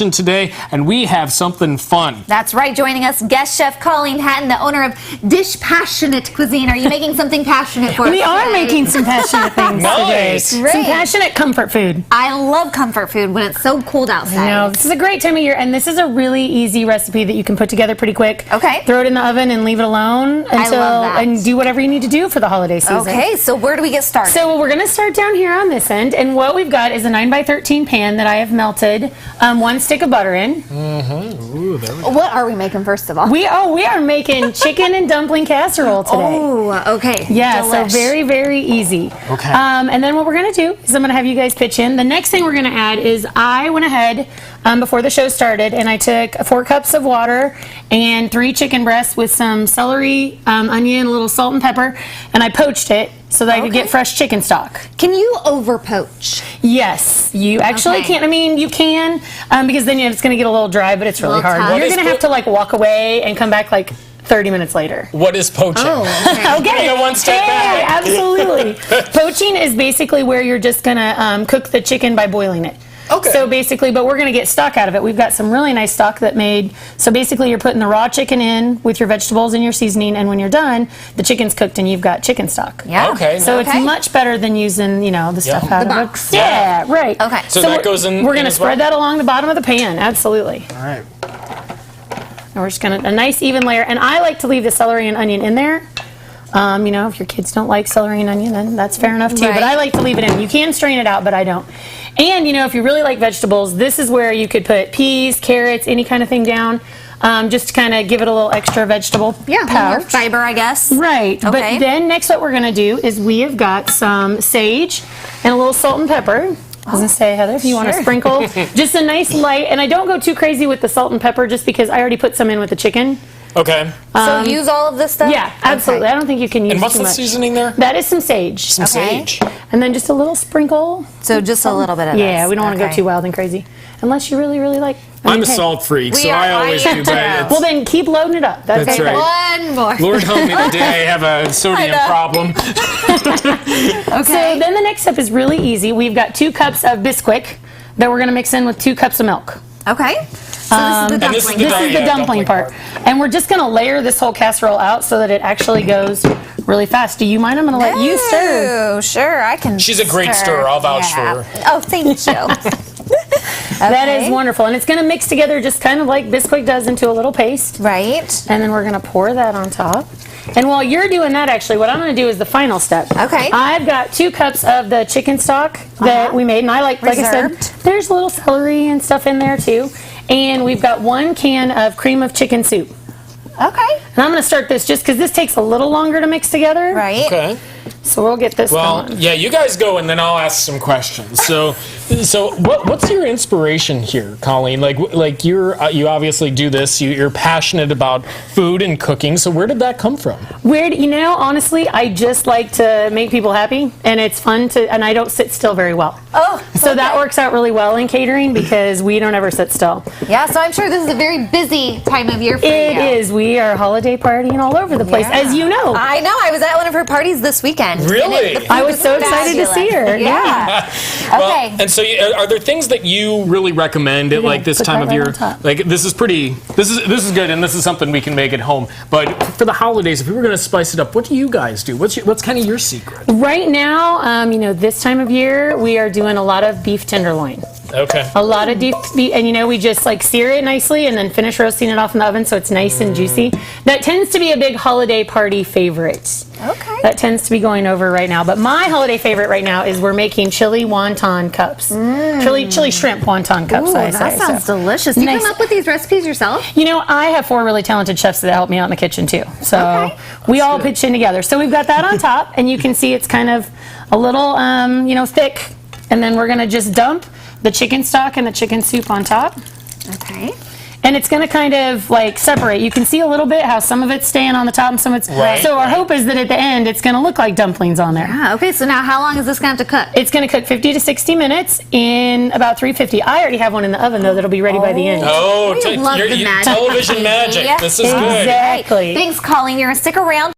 kitchen today, and we have something fun. That's right. Joining us, guest chef Colleen Hatton, the owner of Dish Passionate Cuisine. Are you making something passionate for us? We are making some passionate things Nice. today. Great. Some passionate comfort food. I love comfort food when it's so cold outside. I know. This is a great time of year, and this is a really easy recipe that you can put together pretty quick. Okay. Throw it in the oven and leave it alone and do whatever you need to do for the holiday season. Okay, so where do we get started? So we're going to start down here on this end, and what we've got is a 9x13 pan that I have melted 1 stick of butter in. Ooh, there we go. What are we making first of all? We are making chicken and dumpling casserole today. Oh, okay. Yeah, Delish. so very, very easy. Okay. And then what we're going to do is I'm going to have you guys pitch in. The next thing we're going to add is I went ahead before the show started and I took 4 cups of water and 3 chicken breasts with some celery, onion, a little salt and pepper, and I poached it so that I could get fresh chicken stock. Can you over poach? Yes, you actually can. I mean, you can because then it's going to get a little dry, but it's really Little hard. tough. You're going to have to like walk away and come back like 30 minutes later. What is poaching? Oh, okay. Okay. Taking it one step back. Absolutely. Poaching is basically where you're just going to cook the chicken by boiling it. Okay. So basically, but we're going to get stock out of it. We've got some really nice stock that made, so basically you're putting the raw chicken in with your vegetables and your seasoning, and when you're done, the chicken's cooked and you've got chicken stock. Yeah. Okay. So it's much better than using, the stuff out The of box. it. Yeah, right. Okay. So that goes in. We're going to as well? spread that along the bottom of the pan, absolutely. All right. And we're just going to, a nice even layer, and I like to leave the celery and onion in there. If your kids don't like celery and onion, then that's fair enough too. Right. But I like to leave it in. You can strain it out, but I don't. And, if you really like vegetables, this is where you could put peas, carrots, any kind of thing down, just to kind of give it a little extra vegetable More pouch. fiber, I guess. Right. Okay. But then next what we're going to do is we have got some sage and a little salt and pepper. I was going to say, Heather, if you want to sprinkle just a nice light, and I don't go too crazy with the salt and pepper just because I already put some in with the chicken. Okay. So use all of this stuff? Yeah, absolutely. I don't think you can use And what's too the much. seasoning there? That is some sage. Some sage. And then just a little sprinkle. So just a little bit of Yeah, this. we don't want to go too wild and crazy. Unless you really, really like. I'm a salt freak, so I always do. But Well, then keep loading it up. That's That's okay. right. One more. Lord help me the day I have a sodium problem. So then the next step is really easy. We've got 2 cups of Bisquick that we're going to mix in with 2 cups of milk. Okay. So this is the And this is dumpling. the This is the dumpling part. And we're just going to layer this whole casserole out so that it actually goes really fast. Do you mind? I'm going to let you stir. Oh, sure, I can. She's a great stirrer. I'll vouch for her. Oh, thank you. That is wonderful. And it's going to mix together just kind of like Bisquick does into a little paste. Right. And then we're going to pour that on top. And while you're doing that, actually, what I'm going to do is the final step. Okay. I've got 2 cups of the chicken stock that we made. And I like I said, Reserved. there's a little celery and stuff in there too. And we've got 1 can of cream of chicken soup. Okay. And I'm going to start this just because this takes a little longer to mix together. Right. Okay. So we'll get this Well, going. yeah, you guys go, and then I'll ask some questions. So what's your inspiration here, Colleen? Like you obviously do this. You're passionate about food and cooking. So where did that come from? Honestly, I just like to make people happy, and it's fun and I don't sit still very well. Oh. So that works out really well in catering because we don't ever sit still. Yeah, so I'm sure this is a very busy time of year for It you. is. We are holiday partying all over the place, as you know. I know. I was at one of her parties this weekend. Really? And I was so excited to see her. Yeah. Well, Okay. and so are there things that you really recommend at like this put time that of right year? on top. Like this is good, and this is something we can make at home. But for the holidays, if we were going to spice it up, what do you guys do? What's kind of your secret? Right now, this time of year, we are doing a lot of beef tenderloin. Okay. A lot of beef, and we just like sear it nicely and then finish roasting it off in the oven so it's nice and juicy. That tends to be a big holiday party favorite. Okay. That tends to be going over right now. But my holiday favorite right now is we're making chili wonton cups. Chili shrimp wonton cups, Ooh, I that say. sounds So, delicious. Do you Nice. come up with these recipes yourself? I have 4 really talented chefs that help me out in the kitchen too. So Okay. we all pitch in together. So we've got that on top, and you can see it's kind of a little, thick. And then we're going to just dump the chicken stock and the chicken soup on top. Okay. And it's going to kind of like separate. You can see a little bit how some of it's staying on the top and some of it's... Right, so our hope is that at the end it's going to look like dumplings on there. Ah, okay, so now how long is this going to have to cook? It's going to cook 50 to 60 minutes in about 350. I already have one in the oven though that'll be ready by the end. Oh, I love the magic. television magic. Yeah. This is good. Exactly. Thanks, Colleen. You're going to stick around.